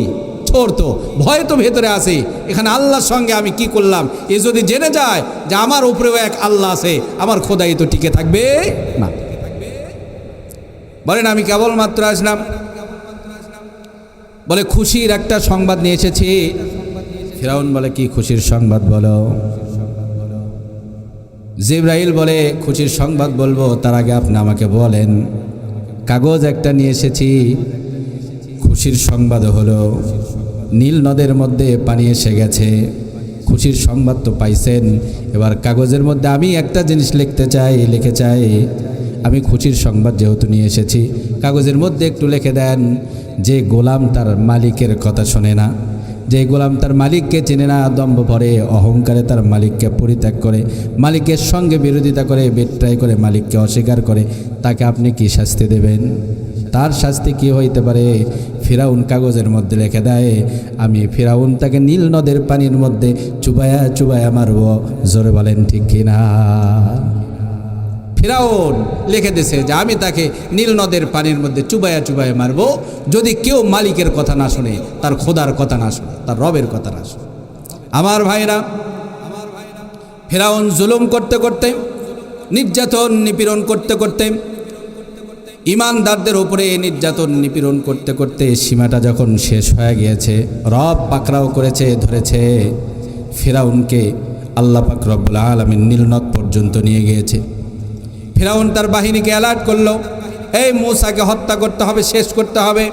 চোর তো ভয় তো ভেতরে আছে। এখানে আল্লাহর সঙ্গে আমি কি করলাম এ যদি জেনে যায় যে আমার উপরেও এক আল্লাহ আছে, আমার খোদাই তো টিকে থাকবে না। বলেন আমি কেবলমাত্র আসলাম, বলে খুশির একটা সংবাদ নিয়ে এসেছি। ফিরাউন বলে, কি খুশির সংবাদ বলো? জিবরাইল বলে, খুশির সংবাদ বলবো, তার আগে আপনি আমাকে বলেন, কাগজ একটা নিয়ে এসেছি। খুশির সংবাদ হলো নীল নদের মধ্যে পানি এসে গেছে। খুশির সংবাদ তো পাইছেন, এবার কাগজের মধ্যে আমি একটা জিনিস লিখতে চাই, লিখে চাই। আমি খুশির সংবাদ যেহেতু নিয়ে এসেছি, কাগজের মধ্যে একটু লিখে দেন, যে গোলাম তার মালিকের কথা শোনে না, যে গোলাম তার মালিককে চেনে না, দম্ভ ভরে অহংকারে তার মালিককে পরিত্যাগ করে, মালিকের সঙ্গে বিরোধিতা করে, বেট্রাই করে, মালিককে অস্বীকার করে, তাকে আপনি কি শাস্তি দেবেন? তার শাস্তি কি হইতে পারে? ফিরাউন কাগজের মধ্যে লিখে দেয়, আমি ফিরাউন তাকে নীল নদের পানির মধ্যে চুবায়া চুবায়া মারব। জোরে বলেন ঠিক কিনা? ফিরাউন লিখে দিছে যে আমি তাকে নীল নদের পানির মধ্যে চুবায়া চুবায়া মারব, যদি কেউ মালিকের কথা না শুনে, তার খোদার কথা না শুনে, তার রবের কথা না শুনে। আমার ভাইরা, ফিরাউন জুলুম করতে করতে, নির্যাতন নিপীড়ন করতে করতে, ইমানদারদের উপরে নির্যাতন নিপীড়ন করতে করতে সীমাটা যখন শেষ হয়ে গিয়েছে, রব পাকড়াও করেছে, ধরেছে, ফিরাউনকে আল্লাহ পাক রব্বুল আলামিন নীলনদ পর্যন্ত নিয়ে গিয়েছে। ফিরাউন তার বাহিনীকে অ্যালার্ট করলো, এই মূসাকে হত্যা করতে হবে, শেষ করতে হবে,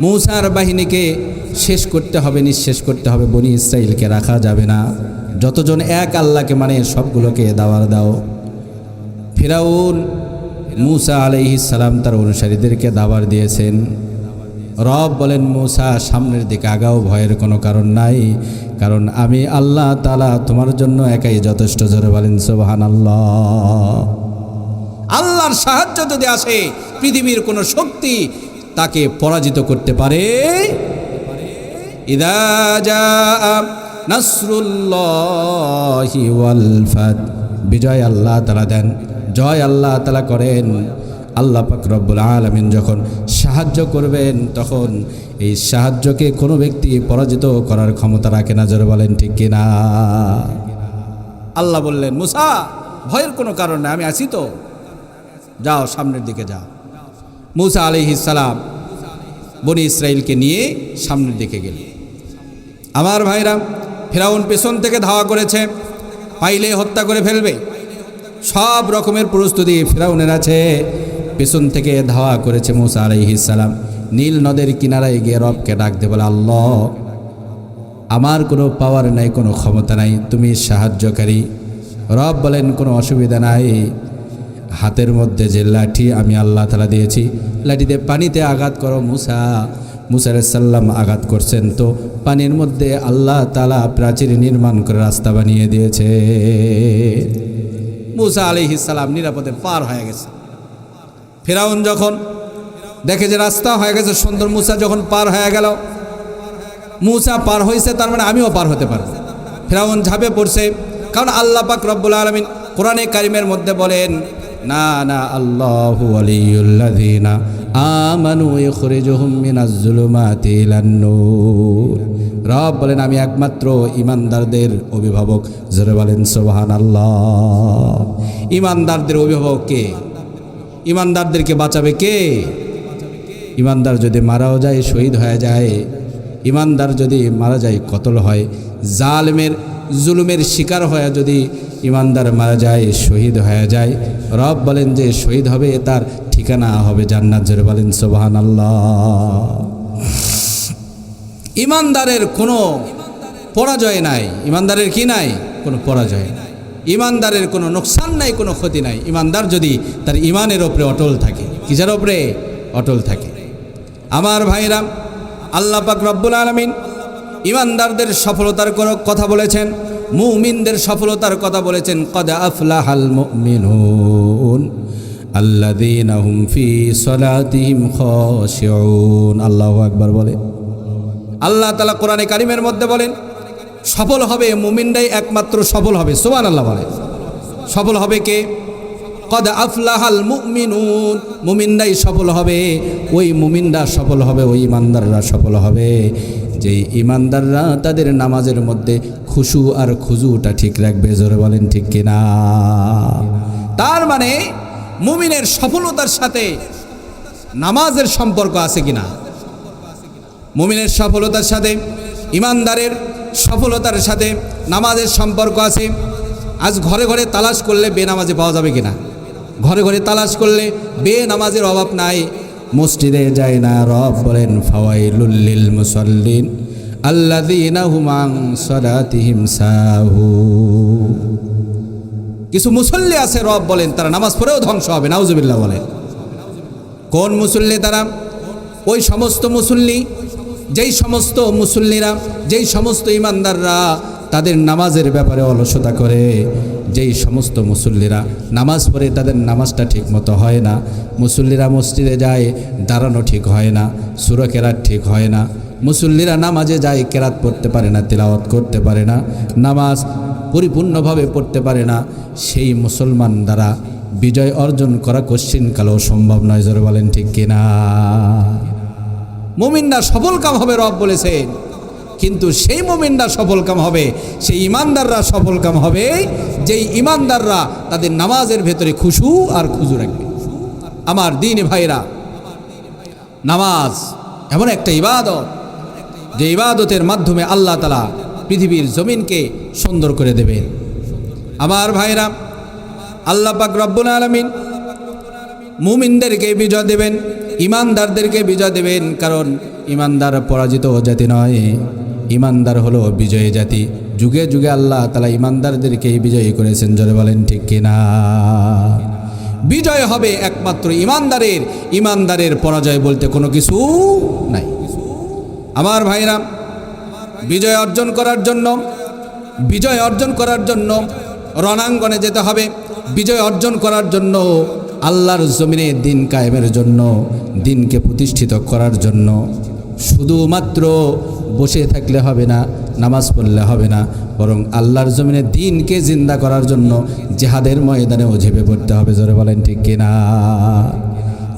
মূসার বাহিনীকে শেষ করতে হবে, নিঃশেষ করতে হবে, বনি ইসরাইলকে রাখা যাবে না, যতজন এক আল্লাহকে মানে সবগুলোকে দাওয়ার দাও। ফিরাউন মূসা আলাইহিস সালাম তার অনুসারীদেরকে দাওয়ার দিয়েছেন। রব বলেন, মূসা সামনের দিকে আগাও, ভয়ের কোনো কারণ নাই, কারণ আমি আল্লাহ তাআলা তোমার জন্য একাই যথেষ্ট। জোরে বলেন সুবহানাল্লাহ। আল্লাহর সাহায্য যদি আসে, পৃথিবীর কোনো শক্তি তাকে পরাজিত করতে পারে। ইযা জাআ নাসরুল্লাহি ওয়াল ফাত, বিজয় আল্লাহ তাআলা দেন, জয় আল্লাহ তাআলা করেন। আল্লাহ পাক রব্বুল আলামিন যখন সাহায্য করবেন তখন এই সাহায্যকে কোনো ব্যক্তি পরাজিত করার ক্ষমতা রাখে না। জোরে বলেন ঠিক কিনা? আল্লাহ বললেন, মুসা ভয়ের কোনো কারণ নেই, আমি আছি তো, যাও সামনের দিকে যাও। মুসা আলাইহিস সালাম বনি ইসরাইলকে নিয়ে সামনের দিকে গেল। আমার ভাইরা, ফিরাউন পেছন থেকে ধাওয়া করেছে, পাইলে হত্যা করে ফেলবে, সব রকমের প্রস্তুতি ফিরাউনের আছে। পেছন থেকে ধাওয়া করেছে মুসা আলাইহিস সালাম। নীল নদের কিনারায় গিয়ে রবকে ডাকতে বলে, আল্লাহ আমার কোনো পাওয়ার নাই, কোনো ক্ষমতা নাই, তুমি সাহায্যকারী। রব বলেন, কোনো অসুবিধা নাই, হাতের মধ্যে যে লাঠি আমি আল্লাহ তাআলা দিয়েছি, লাঠিতে পানিতে আঘাত করো। মুসা আলাইহিস সালাম আঘাত করছেন তো পানির মধ্যে আল্লাহ তাআলা প্রাচীর নির্মাণ করে রাস্তা বানিয়ে দিয়েছে। মুসা আলাইহিস সালাম নিরাপদে পার হয়ে গেছে। ফিরাউন যখন দেখে যে রাস্তা হয়ে গেছে সুন্দর, মুসা যখন পার হয়ে গেল, মুসা পার হয়েছে তার মানে আমিও পার হতে পারব। ফিরাউন ঝাঁপে পড়ছে, কারণ আল্লাহ পাক রব্বুল আলামিন কোরআনে কারিমের মধ্যে বলেন, না না আল্লাহু ওয়ালিয়ুল্লাযিনা আমানু ইখরিজুহুম মিনাজ যুলুমাতি ইলান নূর। রব বলেন, আমি একমাত্র ইমানদারদের অভিভাবক। জোরে বলেন সুবহানাল্লাহ। ইমানদারদের অভিভাবক কে? ইমানদারদেরকে বাঁচাবে কে? ইমানদার যদি মারাও যায়, শহীদ হয়ে যায়, ইমানদার যদি মারা যায়, কতল হয়, জালেমের জুলুমের শিকার হয়ে যদি ইমানদার মারা যায়, শহীদ হয়ে যায়, রব বলেন যে শহীদ হবে তার ঠিকানা হবে জান্নাত। জোরে বলেন সুবহানাল্লাহ। ইমানদারের কোনো পরাজয় নাই। ইমানদারের কি নাই? কোনো পরাজয় নাই। ইমানদারের কোনো নোকসান নাই, কোনো ক্ষতি নাই। ইমানদার যদি তার ইমানের ওপরে অটল থাকে, কিসের ওপরে অটল থাকে? আমার ভাইরা, আল্লাহ পাক রব্বুল আলামিন ইমানদারদের সফলতার কথা বলেছেন, মুমিনদের সফলতার কথা বলেছেন। কদ আফলাহাল মুমিনুন আল্লাযীনা হুম ফি সলাতিহিম খাশিউন। আল্লাহু আকবার বলে আল্লাহ তাআলা কোরআনে কারিমের মধ্যে বলেন, সফল হবে মুমিনরাই একমাত্র সফল হবে। সুবহানাল্লাহ বলে। সফল হবে কে? কদ আফলাহাল মুমিনুন, মুমিনরাই সফল হবে। ওই মুমিনরা সফল হবে, ওই ইমানদাররা সফল হবে যেই ইমানদাররা তাদের নামাজের মধ্যে খুশু আর খুজুটা ঠিক রাখবে। জোরে বলেন ঠিক কিনা? তার মানে মুমিনের সফলতার সাথে নামাজের সম্পর্ক আছে কিনা? মুমিনের সফলতার সাথে ইমানদারের সফলতার সাথে নামাজের সম্পর্ক আছে। আজ ঘরে ঘরে তালাশ করলে বেনামাজি পাওয়া যাবে কিনা? ঘরে ঘরে তালাশ করলে বেনামাজের অভাব নাই। মসজিদে যায় না। রব বলেন, ফাওয়াইলুল লিল মুসাল্লিন আল্লাযীনা হুম আন সালাতিহিম সাহুন। কিছু মুসল্লি আছে, রব বলেন তারা নামাজ পড়েও ধ্বংস হবে। নাউজুবিল্লাহ বলেন। কোন মুসল্লি তারা? ওই সমস্ত মুসল্লি, যেই সমস্ত মুসল্লিরা, যেই সমস্ত ইমানদাররা তাদের নামাজের ব্যাপারে অলসতা করে, যেই সমস্ত মুসল্লিরা নামাজ পড়ে তাদের নামাজটা ঠিক মতো হয় না, মুসল্লিরা মসজিদে যায় দাঁড়ানো ঠিক হয় না, সূরা কেরাত ঠিক হয় না, মুসল্লিরা নামাজে যায় কেরাত পড়তে পারে না, তিলাওয়াত করতে পারে না, নামাজ পরিপূর্ণভাবে পড়তে পারে না, সেই মুসলমান দ্বারা বিজয় অর্জন করা কোশ্চিনকালেও সম্ভব নয়। জোরে বলেন ঠিক কিনা? মুমিনরা সফল কাম হবে রব বলেছেন, কিন্তু সেই মুমিনরা সফল কাম হবে, সেই ইমানদাররা সফল কাম হবে যেই ইমানদাররা তাদের নামাজের ভেতরে খুশু আর খুজু রাখবে। আমার দ্বীনি ভাইরা, নামাজ এমন একটা ইবাদত যে ইবাদতের মাধ্যমে আল্লাহ তাআলা পৃথিবীর জমিনকে সুন্দর করে দেবেন। আমার ভাইরা, আল্লাহ পাক রব্বুল আলামিন মুমিনদেরকে বিজয় দেবেন, ইমানদারদেরকে বিজয় দেবেন। কারণ ইমানদার পরাজিত জাতি নয়, ইমানদার হলো বিজয়ী জাতি। যুগে যুগে আল্লাহ তাআলা ইমানদারদেরকে বিজয়ী করেছেন। জোরে বলেন ঠিক কিনা? বিজয় হবে একমাত্র ইমানদারের। ইমানদারের পরাজয় বলতে কোনো কিছু নাই। আমার ভাইরা, বিজয় অর্জন করার জন্য রণাঙ্গনে যেতে হবে। বিজয় অর্জন করার জন্য, আল্লাহর জমিনে দিন কায়েমের জন্য, দিনকে প্রতিষ্ঠিত করার জন্য শুধুমাত্র বসে থাকলে হবে না, নামাজ পড়লে হবে না, বরং আল্লাহর জমিনে দিনকে জিন্দা করার জন্য জিহাদের ময়দানেও ঝেঁপে পড়তে হবে। জোরে বলেন ঠিক কিনা?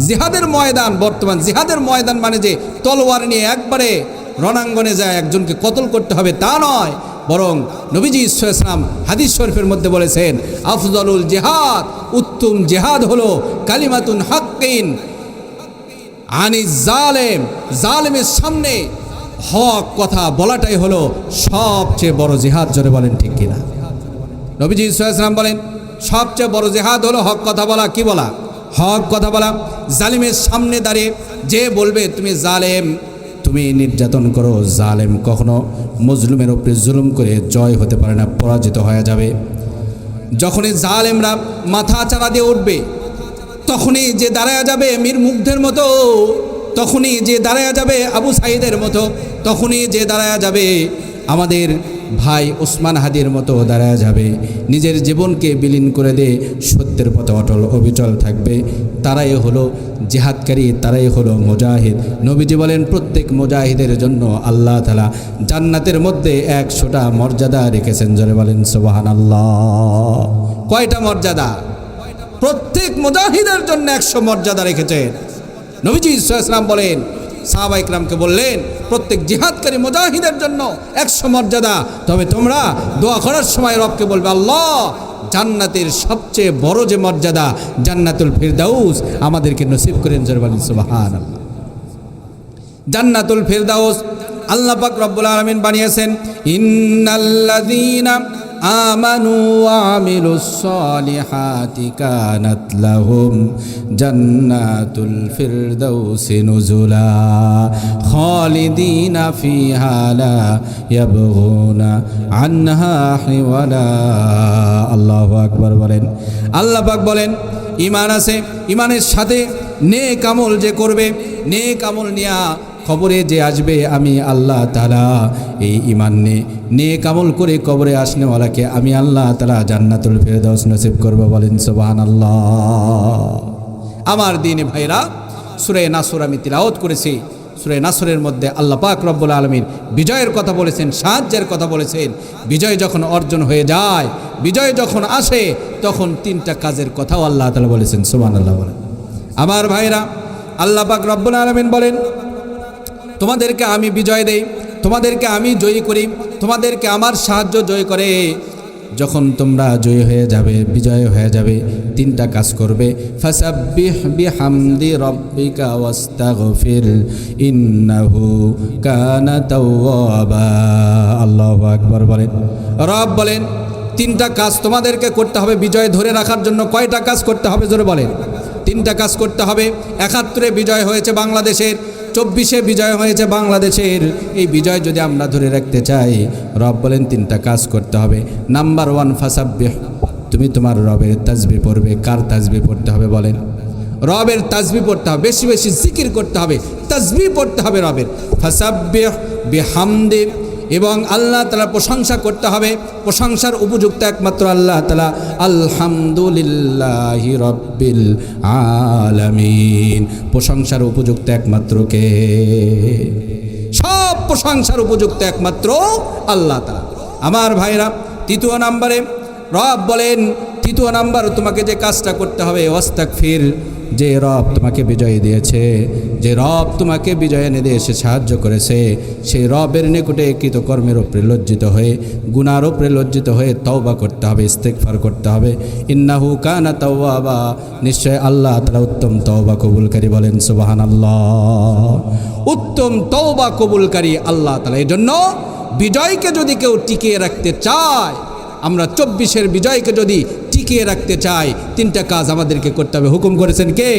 জিহাদের ময়দান, বর্তমান জিহাদের ময়দান মানে যে তলোয়ার নিয়ে একবারে রণাঙ্গনে যায় একজনকে কতল করতে হবে তা নয়, বরং নবীজি সাল্লাল্লাহু আলাইহি ওয়াসাল্লাম হাদিস শরীফের মধ্যে বলেছেন, আফজালুল জিহাদ, উত্তম জিহাদ হলো কালিমাতুন হাক্কিন আনি জালেম, জালেমের সামনে হক কথা বলাটাই হলো সবচেয়ে বড় জিহাদ। জোরে বলেন ঠিক কিনা? নবীজি সাল্লাল্লাহু আলাইহি ওয়াসাল্লাম বলেন সবচেয়ে বড় জিহাদ হলো হক কথা বলা। কি বলা? হক কথা বলা। জালিমের সামনে দাঁড়িয়ে যে বলবে তুমি জালেম, তুমি নির্যাতন করো, জালেম কখনো মজলুমের উপরে জুলুম করে জয় হতে পারে না, পরাজিত হয়ে যাবে। যখনই জালেমরা মাথা চাড়া দিয়ে উঠবে, তখনই যে দাঁড়ায়া যাবে মীর মুগ্ধের মতো, তখনই যে দাঁড়ায়া যাবে আবু সাঈদের মতো, তখনই যে দাঁড়ায়া যাবে আমাদের ভাই ওসমান হাদির মতো দাঁড়ায়া যাবে, নিজের জীবনকে বিলীন করে দিয়ে সত্যের পথে অটল অবিচল থাকবে। তারাই হলো জিহাদকারী, তারাই হলো মুজাহিদ। নবীজি বলেন প্রত্যেক মুজাহিদের জন্য আল্লাহ তাআলা জান্নাতের মধ্যে 100টা মর্যাদা রেখেছেন। জোরে বলেন সুবহানাল্লাহ। কয়টা মর্যাদা? প্রত্যেক মুজাহিদের জন্য 100 মর্যাদা রেখেছেন। নবীজি সাল্লাল্লাহু আলাইহি ওয়াসাল্লাম বলেন, সাহাবা ইকরামকে বললেন প্রত্যেক জিহাদকারী মুজাহিদের জন্য 100 মর্যাদা। তবে তোমরা দোয়া করার সময় রবকে বলবে, আল্লাহ জান্নাতের সবচেয়ে বড় যে মর্যাদা জান্নাতুল ফিরদাউস আমাদেরকে নসিব করেন। জোরে বলেন সুবহানাল্লাহ। জান্নাতুল ফিরদাউস আল্লাহ পাক রব্বুল আলামিন বানিয়েছেন, ইন্নাল্লাযীনা আমানু ওয়া আমিলুস সালিহাতি কানাত লাহুম জান্নাতুল ফিরদাউসি নুজুলা খালিদিনা ফিহা লা ইয়াবগুনা আনহা হিওয়ালা। আল্লাহু আকবার বলেন। আল্লাহ পাক বলেন ঈমান আছে, ঈমানের সাথে নেক আমল যে করবে, নেক আমল নিয়া কবরে যে আসবে, আমি আল্লাহ তাআলা এই ঈমান নিয়ে নেক আমল করে কবরে আসনেওয়ালাকে আমি আল্লাহ তাআলা জান্নাতুল ফিরদাউস নসিব করব। বলেন সুবহানাল্লাহ। আমার দিনে ভাইরা, সূরা নাসর আমি তিলাওয়াত করেছি। সূরা নাসরের মধ্যে আল্লাহ পাক রব্বুল আলামিন বিজয়ের কথা বলেছেন, সাহায্যের কথা বলেছেন। বিজয় যখন অর্জন হয়ে যায়, বিজয় যখন আসে, তখন 3টা কাজের কথাও আল্লাহ তাআলা বলেছেন। সুবহানাল্লাহ বলেন। আমার ভাইরা, আল্লাহ পাক রব্বুল আলামিন বলেন তোমাদেরকে আমি বিজয় দেই, তোমাদেরকে আমি জয়ী করি, তোমাদেরকে আমার সাহায্য জয় করে। যখন তোমরা জয়ী হয়ে যাবে, বিজয় হয়ে যাবে, 3টা কাজ করবে। ফাসাব্বিহ বিহামদি রাব্বিকা ওয়াস্তাগফির ইন্নাহু কানা তাওয়াবা। আল্লাহু আকবার বলেন। রব বলেন 3টা কাজ তোমাদেরকে করতে হবে বিজয় ধরে রাখার জন্য। কয়টা কাজ করতে হবে জোরে বলেন? 3টা কাজ করতে হবে। 71 বিজয় হয়েছে বাংলাদেশের, 24 বিজয় হয়েছে বাংলাদেশের। এই বিজয় যদি আমরা ধরে রাখতে চাই, রব বলেন 3টা কাজ করতে হবে। নাম্বার 1, ফাসাব্বিহ, তুমি তোমার রবের তাসবিহ পড়বে। কার তাসবিহ পড়তে হবে বলেন? রবের তাসবিহ পড়তে হবে, বেশি বেশি জিকির করতে হবে, তাসবিহ পড়তে হবে রবের। ফাসাব্বিহ বিহামদি, এবং আল্লাহ তাআলা প্রশংসা করতে হবে। প্রশংসার উপযুক্ত একমাত্র আল্লাহ তাআলা। আলহামদুলিল্লাহি রাব্বিল আলামিন, প্রশংসার উপযুক্ত একমাত্র কে? সব প্রশংসার উপযুক্ত একমাত্র আল্লাহ তাআলা। আমার ভাইরা, 3 নম্বরে রব বলেন, 3 নম্বর তোমাকে যে কাজটা করতে হবে, ওয়াস্তাগফির, যে রব তোমাকে বিজয় দিয়েছে, যে রব তোমাকে বিজয় এনে দিয়ে এসে সাহায্য করেছে, সেই রবের নিকটে কৃতকর্মের উপরে লজ্জিত হয়ে, গুনার উপরে লজ্জিত হয়ে তওবা করতে হবে, ইস্তেগফার করতে হবে। ইন্নাহু কানা তাওয়াবা, নিশ্চয় আল্লাহ তাআলা উত্তম তওবা কবুলকারী। বলেন সুবহানাল্লাহ। উত্তম তওবা কবুলকারী আল্লাহ তাআলা। এই জন্য বিজয়কে যদি কেউ টিকিয়ে রাখতে চায়, আমরা 24 বিজয়কে যদি টিকিয়ে রাখতে চাই, 3টা কাজ আমাদেরকে করতে হবে। হুকুম করেছেন কে?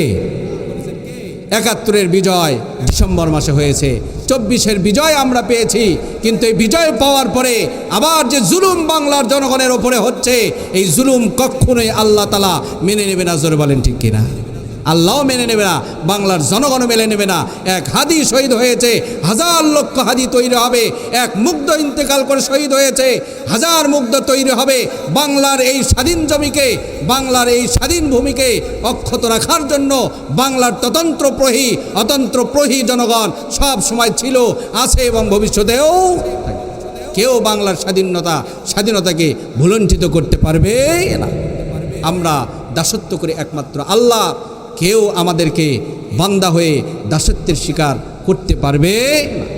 71 বিজয় ডিসেম্বর মাসে হয়েছে, 24 বিজয় আমরা পেয়েছি। কিন্তু এই বিজয় পাওয়ার পরে আবার যে জুলুম বাংলার জনগণের ওপরে হচ্ছে, এই জুলুম কখনোই আল্লাহ তাআলা মেনে নেবে না। জোরে বলেন ঠিক কিনা? আল্লাহও মেনে নেবে না, বাংলার জনগণও মেনে নেবে না। 1 হাদি শহীদ হয়েছে, 1000 লক্ষ হাদি তৈরি হবে। 1 মুগ্ধ ইন্তেকাল করে শহীদ হয়েছে, 1000 মুগ্ধ তৈরি হবে। বাংলার এই স্বাধীন জমিকে, বাংলার এই স্বাধীন ভূমিকে অক্ষত রাখার জন্য বাংলার অতন্ত্রপ্রহী জনগণ সব সময় ছিল, আছে এবং ভবিষ্যতেও কেউ বাংলার স্বাধীনতাকে ভুলণ্ঠিত করতে পারবে না। আমরা দাসত্ব করে একমাত্র আল্লাহ কেউ আমাদেরকে বান্দা হয়ে দাসত্বের শিকার করতে পারবে না।